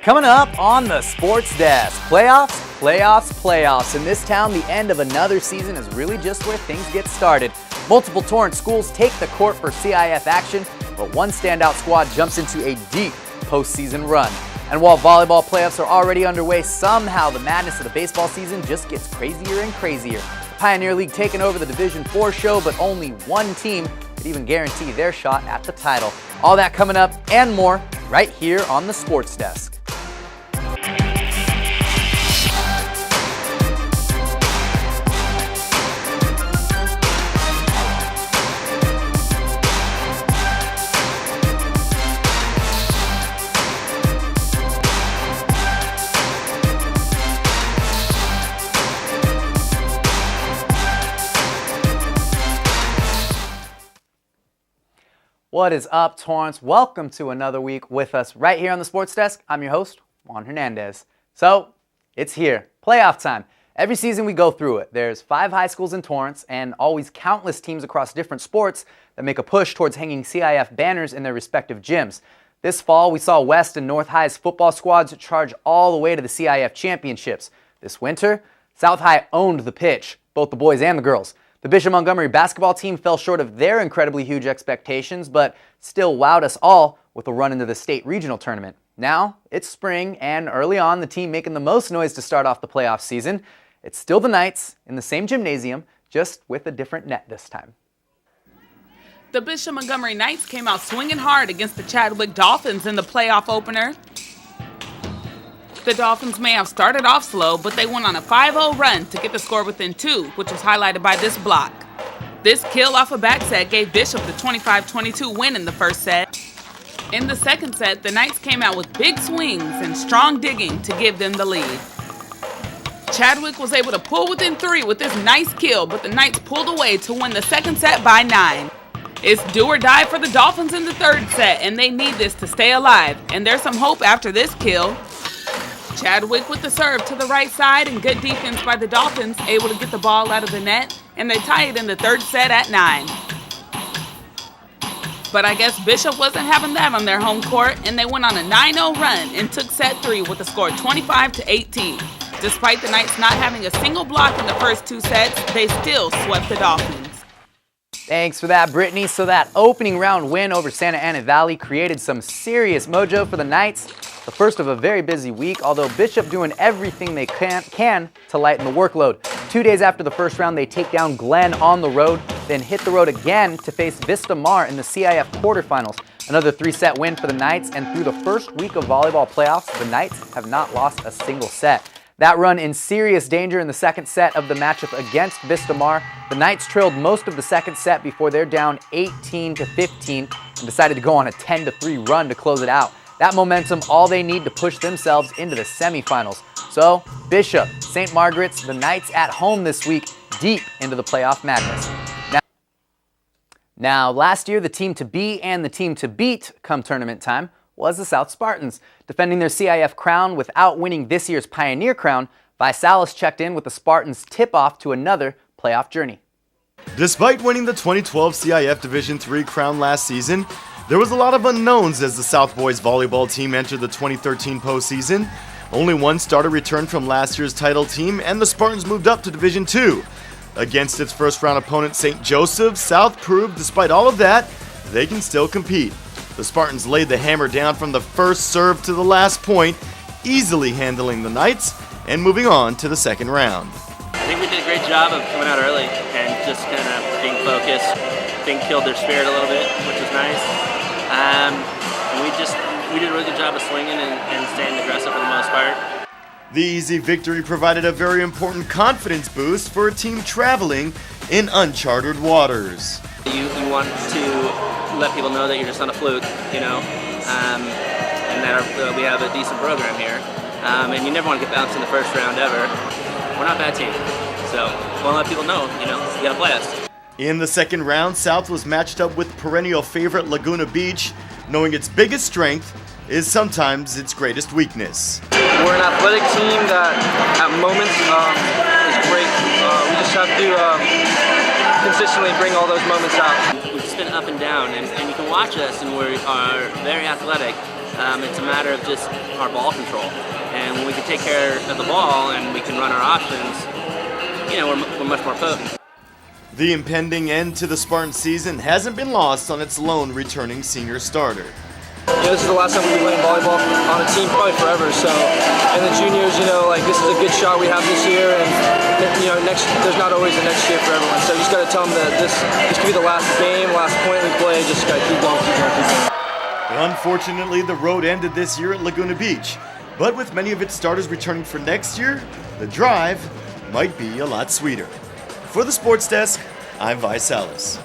Coming up on the Sports Desk, playoffs. In this town, the end of another season is really just where things get started. Multiple Torrance schools take the court for CIF action, but one standout squad jumps into a deep postseason run. And while volleyball playoffs are already underway, somehow the madness of the baseball season just gets crazier and crazier. The Pioneer League taking over the Division IV show, but only one team could even guarantee their shot at the title. All that coming up and more right here on the Sports Desk. What is up, Torrance? Welcome to another week with us right here on the Sports Desk. I'm your host, Wan Hernandez. So, it's here, playoff time. Every season we go through it. There's 5 high schools in Torrance and always countless teams across different sports that make a push towards hanging CIF banners in their respective gyms. This fall, we saw West and North High's football squads charge all the way to the CIF championships. This winter, South High owned the pitch, both the boys and the girls. The Bishop Montgomery basketball team fell short of their incredibly huge expectations, but still wowed us all with a run into the state regional tournament. Now, it's spring, and early on, the team making the most noise to start off the playoff season. It's still the Knights in the same gymnasium, just with a different net this time. The Bishop Montgomery Knights came out swinging hard against the Chadwick Dolphins in the playoff opener. The Dolphins may have started off slow, but they went on a 5-0 run to get the score within 2, which was highlighted by this block. This kill off a back set gave Bishop the 25-22 win in the first set. In the second set, the Knights came out with big swings and strong digging to give them the lead. Chadwick was able to pull within 3 with this nice kill, but the Knights pulled away to win the second set by 9. It's do or die for the Dolphins in the third set, and they need this to stay alive. And there's some hope after this kill. Chadwick with the serve to the right side and good defense by the Dolphins, able to get the ball out of the net, and they tie it in the third set at 9. But I guess Bishop wasn't having that on their home court, and they went on a 9-0 run and took set 3 with a score 25-18. Despite the Knights not having a single block in the first 2 sets, they still swept the Dolphins. Thanks for that, Brittany. So that opening round win over Santa Ana Valley created some serious mojo for the Knights. The first of a very busy week, although Bishop doing everything they can to lighten the workload. 2 days after the first round, they take down Glenn on the road, then hit the road again to face Vista Mar in the CIF quarterfinals. Another 3-set win for the Knights, and through the first week of volleyball playoffs, the Knights have not lost a single set. That run in serious danger in the second set of the matchup against Vista Mar. The Knights trailed most of the second set before they're down 18-15 and decided to go on a 10-3 run to close it out. That momentum, all they need to push themselves into the semifinals. So, Bishop, St. Margaret's, the Knights at home this week, deep into the playoff madness. Now, last year, the team to be and the team to beat come tournament time was the South Spartans. Defending their CIF crown without winning this year's Pioneer crown, Visalis checked in with the Spartans' tip-off to another playoff journey. Despite winning the 2012 CIF Division III crown last season, there was a lot of unknowns as the South Boys volleyball team entered the 2013 postseason. Only one starter returned from last year's title team, and the Spartans moved up to Division II. Against its first-round opponent, St. Joseph, South proved, despite all of that, they can still compete. The Spartans laid the hammer down from the first serve to the last point, easily handling the Knights and moving on to the second round. I think we did a great job of coming out early and just kind of being focused. I think killed their spirit a little bit, which was nice. And we did a really good job of swinging and staying aggressive for the most part. The easy victory provided a very important confidence boost for a team traveling in uncharted waters. You want to let people know that you're just on a fluke, you know, and that we have a decent program here. And you never want to get bounced in the first round ever. We're not a bad team, so we want to let people know, you know, you got to play us. In the second round, South was matched up with perennial favorite Laguna Beach, knowing its biggest strength is sometimes its greatest weakness. We're an athletic team that at moments is great. We just have to consistently bring all those moments out. We've just been up and down, and you can watch us, and we are very athletic, It's a matter of just our ball control. And when we can take care of the ball and we can run our options, we're much more potent. The impending end to the Spartan season hasn't been lost on its lone returning senior starter. This is the last time we'll be playing volleyball on a team probably forever. So, and the juniors, this is a good shot we have this year, and there's not always a next year for everyone. So you just got to tell them that this could be the last game, last point we play. Just got to keep going, keep going, keep going. Unfortunately, the road ended this year at Laguna Beach, but with many of its starters returning for next year, the drive might be a lot sweeter. For the Sports Desk, I'm Vi Salas.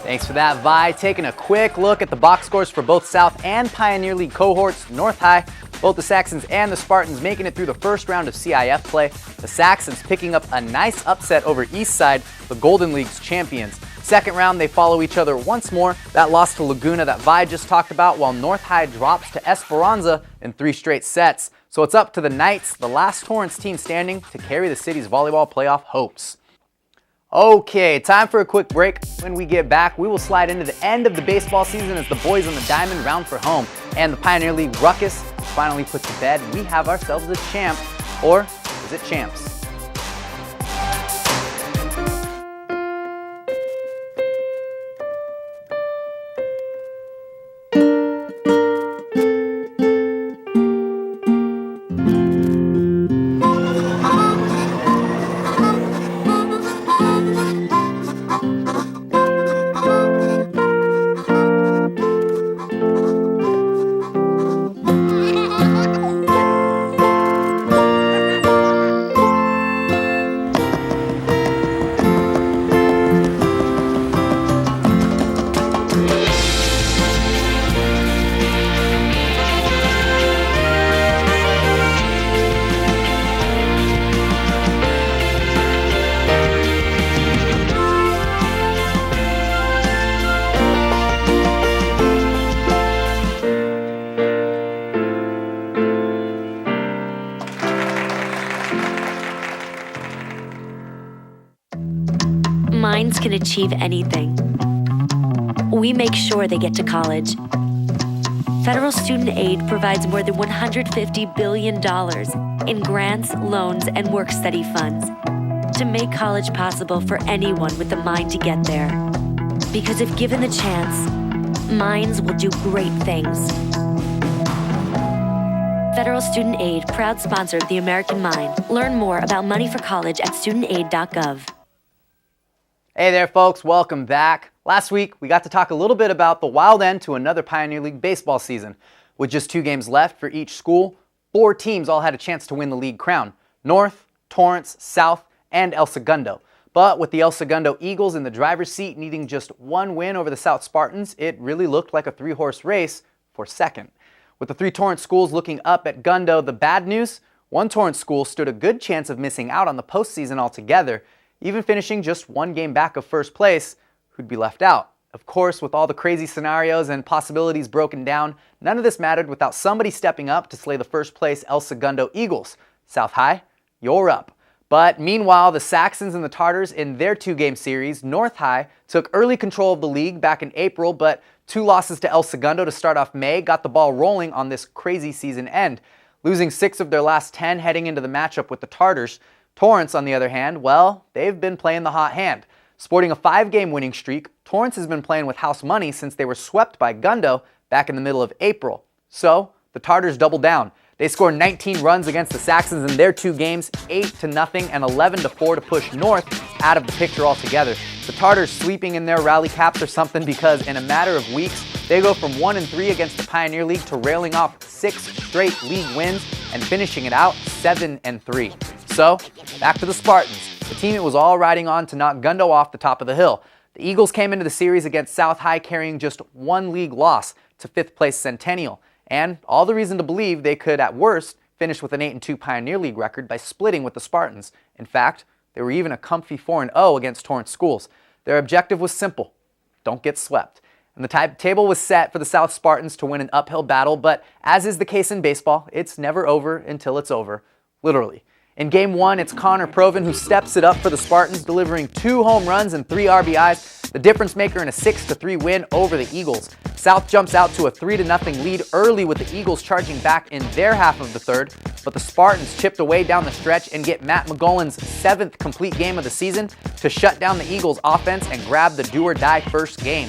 Thanks for that, Vi. Taking a quick look at the box scores for both South and Pioneer League cohorts. North High, both the Saxons and the Spartans making it through the first round of CIF play. The Saxons picking up a nice upset over Eastside, the Golden League's champions. Second round, they follow each other once more. That loss to Laguna that Vi just talked about, while North High drops to Esperanza in 3 straight sets. So it's up to the Knights, the last Torrance team standing, to carry the city's volleyball playoff hopes. Okay, time for a quick break. When we get back, we will slide into the end of the baseball season as the boys on the diamond round for home. And the Pioneer League ruckus finally put to bed. We have ourselves a champ, or is it champs? Minds can achieve anything. We make sure they get to college. Federal student aid provides more than $150 billion in grants, loans, and work-study funds to make college possible for anyone with the mind to get there. Because if given the chance, minds will do great things. Federal Student Aid, proud sponsor of the American Mind. Learn more about money for college at studentaid.gov. Hey there, folks. Welcome back. Last week, we got to talk a little bit about the wild end to another Pioneer League baseball season. With just 2 games left for each school, 4 teams all had a chance to win the league crown: North, Torrance, South, and El Segundo. But with the El Segundo Eagles in the driver's seat needing just 1 win over the South Spartans, it really looked like a 3-horse race for second. With the 3 Torrance schools looking up at Gundo, the bad news: 1 Torrance school stood a good chance of missing out on the postseason altogether, even finishing just 1 game back of first place, who'd be left out. Of course, with all the crazy scenarios and possibilities broken down, none of this mattered without somebody stepping up to slay the first place El Segundo Eagles. South High, you're up. But meanwhile, the Saxons and the Tartars in their 2-game series, North High took early control of the league back in April, but 2 losses to El Segundo to start off May got the ball rolling on this crazy season end. Losing 6 of their last 10 heading into the matchup with the Tartars. Torrance, on the other hand, well, they've been playing the hot hand. Sporting a 5-game winning streak, Torrance has been playing with house money since they were swept by Gundo back in the middle of April. So, the Tartars doubled down. They scored 19 runs against the Saxons in their 2 games, 8-0 and 11-4 to push North out of the picture altogether. The Tartars sleeping in their rally caps or something, because in a matter of weeks, they go from 1-3 against the Pioneer League to railing off 6 straight league wins and finishing it out 7-3. So, back to the Spartans, the team it was all riding on to knock Gundo off the top of the hill. The Eagles came into the series against South High carrying just 1 league loss to 5th place Centennial, and all the reason to believe they could, at worst, finish with an 8-2 Pioneer League record by splitting with the Spartans. In fact, they were even a comfy 4-0 against Torrance schools. Their objective was simple: don't get swept. And the table was set for the South Spartans to win an uphill battle, but as is the case in baseball, it's never over until it's over, literally. In Game 1, it's Connor Proven who steps it up for the Spartans, delivering 2 home runs and 3 RBIs, the difference maker in a 6-3 win over the Eagles. South jumps out to a 3-0 lead early with the Eagles charging back in their half of the third, but the Spartans chipped away down the stretch and get Matt McGowan's 7th complete game of the season to shut down the Eagles' offense and grab the do-or-die first game.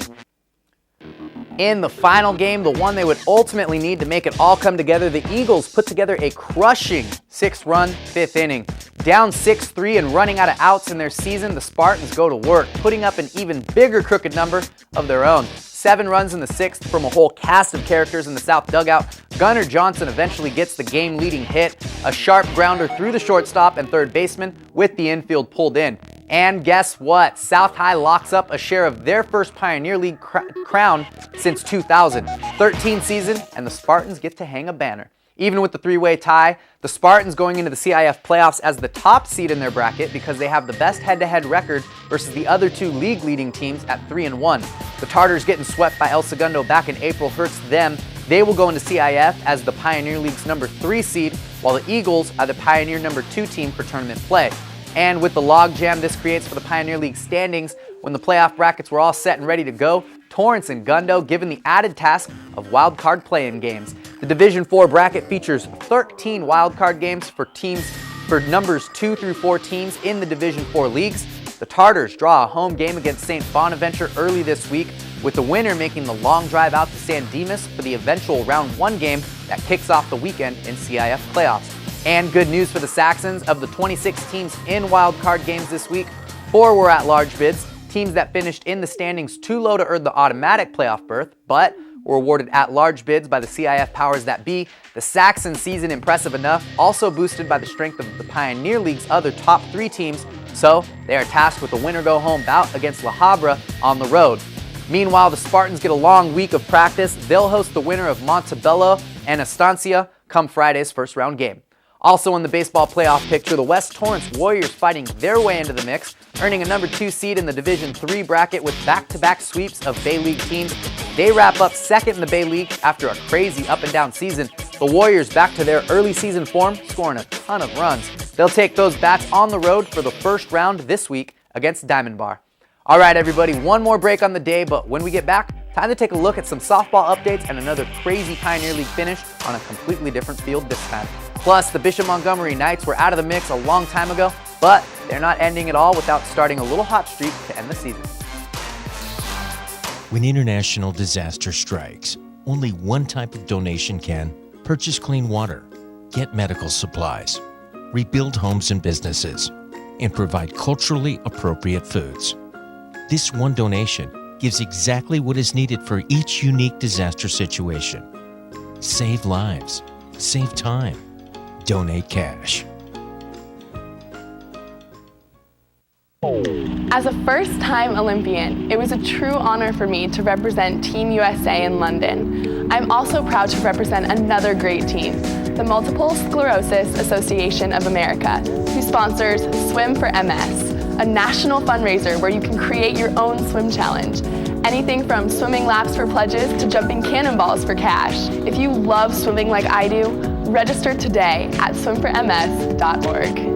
In the final game, the one they would ultimately need to make it all come together, the Eagles put together a crushing 6-run 5th inning. Down 6-3 and running out of outs in their season, the Spartans go to work, putting up an even bigger crooked number of their own. 7 runs in the 6th from a whole cast of characters in the South dugout. Gunnar Johnson eventually gets the game-leading hit, a sharp grounder through the shortstop and third baseman with the infield pulled in. And guess what? South High locks up a share of their first Pioneer League crown since 2013 season, and the Spartans get to hang a banner. Even with the 3-way tie, the Spartans going into the CIF playoffs as the top seed in their bracket because they have the best head-to-head record versus the other 2 league-leading teams at 3-1. The Tartars getting swept by El Segundo back in April hurts them. They will go into CIF as the Pioneer League's number 3 seed, while the Eagles are the Pioneer number 2 team for tournament play. And with the logjam this creates for the Pioneer League standings, when the playoff brackets were all set and ready to go, Torrance and Gundo given the added task of wildcard play-in games. The Division 4 bracket features 13 wildcard games for numbers 2 through 4 teams in the Division 4 leagues. The Tartars draw a home game against St. Bonaventure early this week, with the winner making the long drive out to San Dimas for the eventual round 1 game that kicks off the weekend in CIF playoffs. And good news for the Saxons, of the 26 teams in wildcard games this week, 4 were at large bids, teams that finished in the standings too low to earn the automatic playoff berth, but were awarded at large bids by the CIF powers that be. The Saxon season impressive enough, also boosted by the strength of the Pioneer League's other top 3 teams, so they are tasked with a winner-go-home bout against La Habra on the road. Meanwhile, the Spartans get a long week of practice. They'll host the winner of Montebello and Estancia come Friday's first round game. Also in the baseball playoff picture, the West Torrance Warriors fighting their way into the mix, earning a number 2 seed in the Division 3 bracket with back-to-back sweeps of Bay League teams. They wrap up second in the Bay League after a crazy up-and-down season. The Warriors back to their early season form, scoring a ton of runs. They'll take those bats on the road for the first round this week against Diamond Bar. All right, everybody, one more break on the day, but when we get back, time to take a look at some softball updates and another crazy Pioneer League finish on a completely different field this time. Plus, the Bishop Montgomery Knights were out of the mix a long time ago, but they're not ending it all without starting a little hot streak to end the season. When international disaster strikes, only one type of donation can purchase clean water, get medical supplies, rebuild homes and businesses, and provide culturally appropriate foods. This one donation gives exactly what is needed for each unique disaster situation. Save lives, save time, donate cash. As a first-time Olympian, it was a true honor for me to represent Team USA in London. I'm also proud to represent another great team, the Multiple Sclerosis Association of America, who sponsors Swim for MS, a national fundraiser where you can create your own swim challenge. Anything from swimming laps for pledges to jumping cannonballs for cash. If you love swimming like I do, register today at swimforms.org.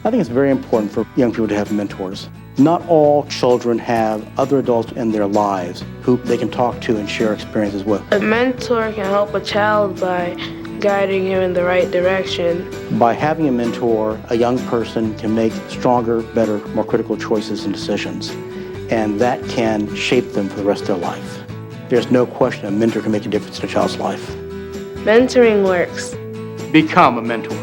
I think it's very important for young people to have mentors. Not all children have other adults in their lives who they can talk to and share experiences with. A mentor can help a child by guiding him in the right direction. By having a mentor, a young person can make stronger, better, more critical choices and decisions. And that can shape them for the rest of their life. There's no question a mentor can make a difference in a child's life. Mentoring works. Become a mentor.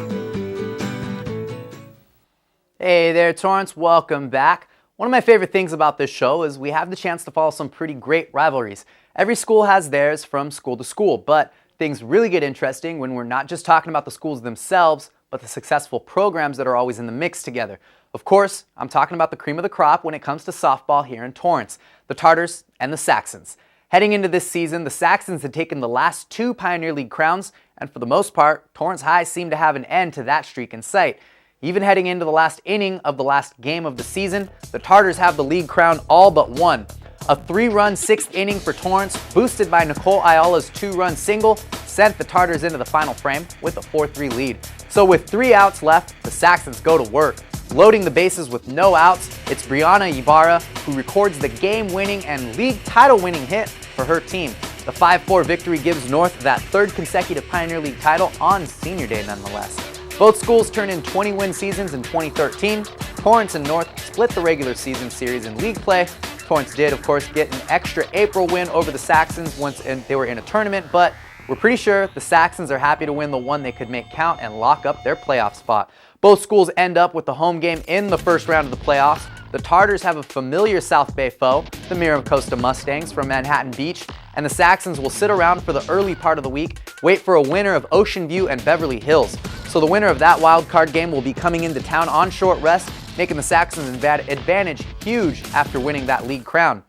Hey there, Torrance. Welcome back. One of my favorite things about this show is we have the chance to follow some pretty great rivalries. Every school has theirs from school to school, but things really get interesting when we're not just talking about the schools themselves, but the successful programs that are always in the mix together. Of course, I'm talking about the cream of the crop when it comes to softball here in Torrance, the Tartars and the Saxons. Heading into this season, the Saxons had taken the last 2 Pioneer League crowns, and for the most part, Torrance High seemed to have an end to that streak in sight. Even heading into the last inning of the last game of the season, the Tartars have the league crown all but one. A 3-run 6th inning for Torrance, boosted by Nicole Ayala's 2-run single, sent the Tartars into the final frame with a 4-3 lead. So with 3 outs left, the Saxons go to work. Loading the bases with no outs, it's Brianna Ibarra who records the game-winning and league title-winning hit for her team. The 5-4 victory gives North that 3rd consecutive Pioneer League title on Senior Day nonetheless. Both schools turned in 20-win seasons in 2013. Torrance and North split the regular season series in league play. Torrance did, of course, get an extra April win over the Saxons once they were in a tournament, but we're pretty sure the Saxons are happy to win the one they could make count and lock up their playoff spot. Both schools end up with the home game in the first round of the playoffs. The Tartars have a familiar South Bay foe, the Miracosta Mustangs from Manhattan Beach, and the Saxons will sit around for the early part of the week, wait for a winner of Ocean View and Beverly Hills. So the winner of that wild card game will be coming into town on short rest, making the Saxons' advantage huge after winning that league crown.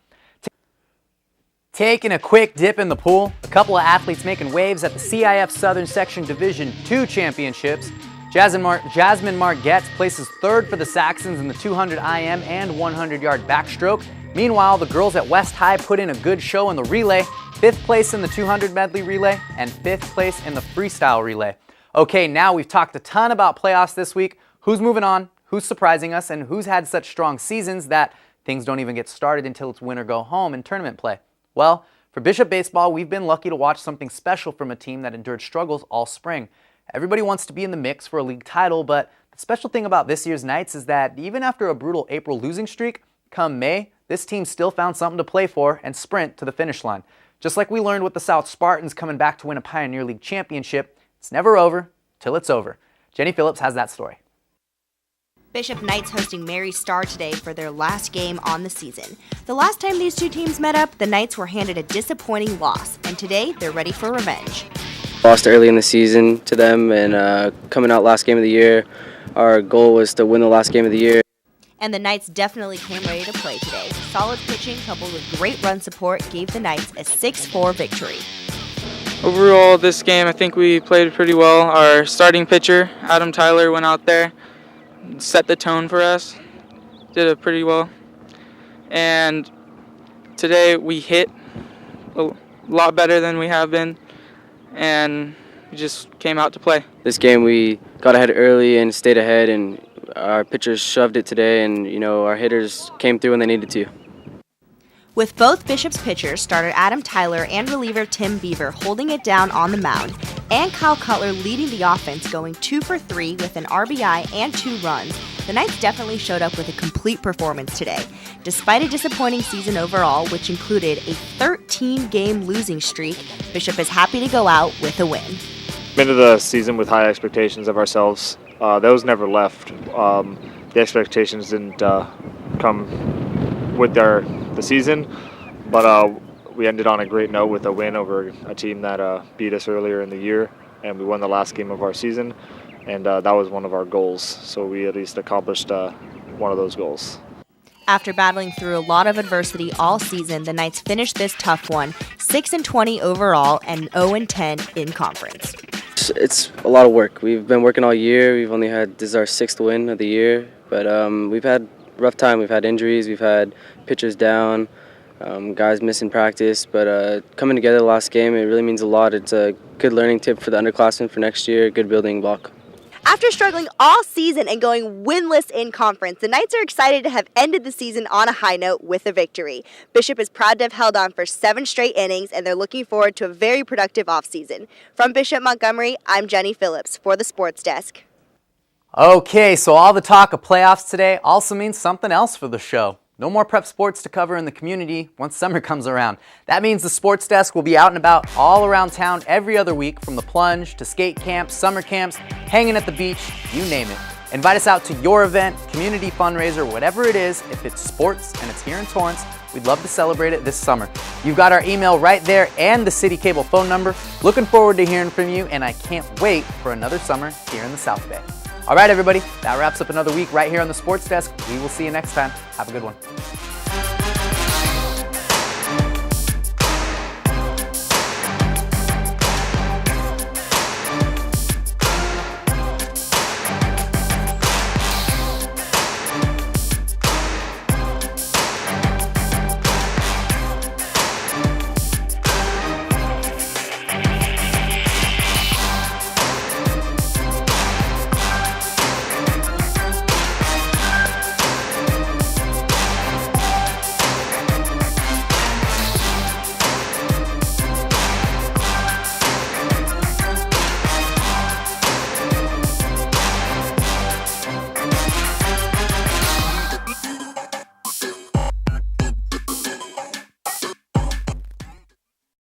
Taking a quick dip in the pool, a couple of athletes making waves at the CIF Southern Section Division II Championships. Jasmine Margetts places 3rd for the Saxons in the 200 IM and 100-yard backstroke. Meanwhile, the girls at West High put in a good show in the relay, 5th place in the 200 medley relay and 5th place in the freestyle relay. Okay, now we've talked a ton about playoffs this week. Who's moving on, who's surprising us, and who's had such strong seasons that things don't even get started until it's win or go home in tournament play? Well, for Bishop Baseball, we've been lucky to watch something special from a team that endured struggles all spring. Everybody wants to be in the mix for a league title, but the special thing about this year's Knights is that even after a brutal April losing streak, come May, this team still found something to play for and sprint to the finish line. Just like we learned with the South Spartans coming back to win a Pioneer League championship, it's never over till it's over. Jenny Phillips has that story. Bishop Knights hosting Mary Star today for their last game on the season. The last time these two teams met up, the Knights were handed a disappointing loss, and today they're ready for revenge. Lost early in the season to them, and coming out last game of the year, our goal was to win the last game of the year. And the Knights definitely came ready to play today. Solid pitching coupled with great run support gave the Knights a 6-4 victory. Overall, this game, I think we played pretty well. Our starting pitcher, Adam Tyler, went out there, set the tone for us, did it pretty well. And today we hit a lot better than we have been, and we just came out to play. This game we got ahead early and stayed ahead, and our pitchers shoved it today, and our hitters came through when they needed to. With both Bishop's pitchers, starter Adam Tyler and reliever Tim Beaver holding it down on the mound, and Kyle Cutler leading the offense going 2 for 3 with an RBI and 2 runs, the Knights definitely showed up with a complete performance today. Despite a disappointing season overall, which included a 13-game losing streak, Bishop is happy to go out with a win. Been to the season with high expectations of ourselves. Those never left. The expectations didn't come with the season, but we ended on a great note with a win over a team that beat us earlier in the year, and we won the last game of our season, and that was one of our goals, so we at least accomplished one of those goals. After battling through a lot of adversity all season, the Knights finished this tough one, 6-20 overall and 0-10 in conference. It's a lot of work. We've been working all year. This is our 6th win of the year, but we've had a rough time. We've had injuries, we've had pitchers down, guys missing practice, but coming together the last game, it really means a lot. It's a good learning tip for the underclassmen for next year, good building block. After struggling all season and going winless in conference, the Knights are excited to have ended the season on a high note with a victory. Bishop is proud to have held on for 7 straight innings, and they're looking forward to a very productive offseason. From Bishop Montgomery, I'm Jenny Phillips for the Sports Desk. Okay, so all the talk of playoffs today also means something else for the show. No more prep sports to cover in the community once summer comes around. That means the Sports Desk will be out and about all around town every other week, from the plunge to skate camps, summer camps, hanging at the beach, you name it. Invite us out to your event, community fundraiser, whatever it is. If it's sports and it's here in Torrance, we'd love to celebrate it this summer. You've got our email right there and the CitiCABLE phone number. Looking forward to hearing from you, and I can't wait for another summer here in the South Bay. All right, everybody, that wraps up another week right here on the Sports Desk. We will see you next time. Have a good one.